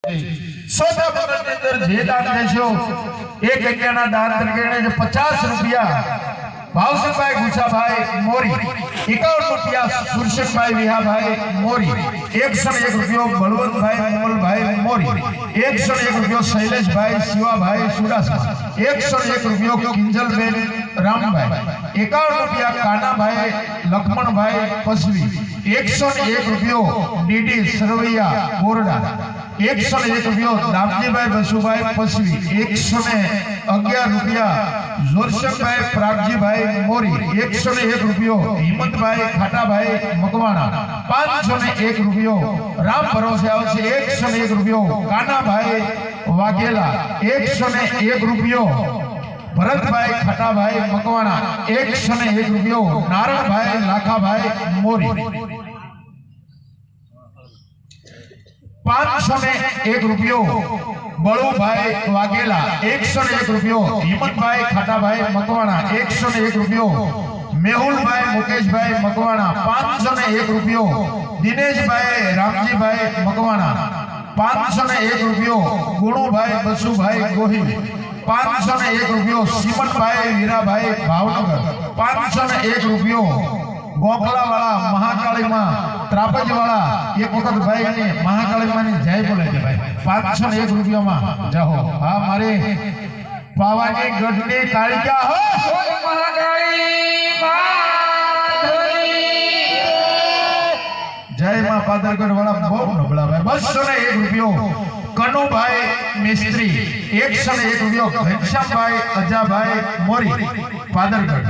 સોદા બગલની અંદર જે દાન દેશો એક જગ્યાના દાન તરીકે 50 રૂપિયા ભાવસભાઈ ગુસાભાઈ મોરી, 51 રૂપિયા સુરશનભાઈ વિહાભાઈ મોરી, 101 રૂપિયો બળવંતભાઈ મોલભાઈ મોરી, 101 રૂપિયો શૈલેષભાઈ શિવાભાઈ સુડાસા, 101 રૂપિયો કિંજલબેન રામભાઈ, 51 રૂપિયા કાનાભાઈ લખમણભાઈ પસવી, 101 રૂપિયો ડીડી સરવૈયા બોરડા, 101 રૂપિયો દામજીભાઈ બસુભાઈ પસવી, 111 રૂપિયા જોરશનભાઈ પ્રાગજીભાઈ મોરી, 101 રૂપિયો હિંમતભાઈ ખાટાભાઈ મકવાણા, 501 રૂપિયો રામ ભરોસે આવશે, 101 રૂપિયો કાનાભાઈ વાઘેલા, 101 રૂપિયો ભરતભાઈ ખાટાભાઈ મકવાણા, 101 રૂપિયો નારણભાઈ લાખાભાઈ મોરી, 501 રૂપિયો બળુભાઈ વાઘેલા, 101 રૂપિયો હિંમતભાઈ ખાટાભાઈ મકવાણા, 101 રૂપિયો મેહુલભાઈ મુકેશભાઈ મકવાણા, 501 રૂપિયો દિનેશભાઈ રામજીભાઈ મકવાણા, 501 રૂપિયો ગુણુભાઈ બસુભાઈ ગોહિલ, 501 રૂપિયો સિમનભાઈ વીરાભાઈ ભાવનગર, 501 રૂપિયો ગોખલાવાળા મહાકાળીમાં ત્રાપજવાળા એક વખત ભાઈ અને મહાકાળીમાંની જય બોલે છે ભાઈ, 501 રૂપિયામાં જાઓ. હા મારે પાવાની ગઢની કાળિકા હો જય માં પાદરગઢ વાળા બહુ નબળા ભાઈ. 201 રૂપિયો કનુભાઈ મિસ્ત્રી, 101 રૂપિયો ઘનશ્યામભાઈ અજાભાઈ મોરી પાદરગઢ.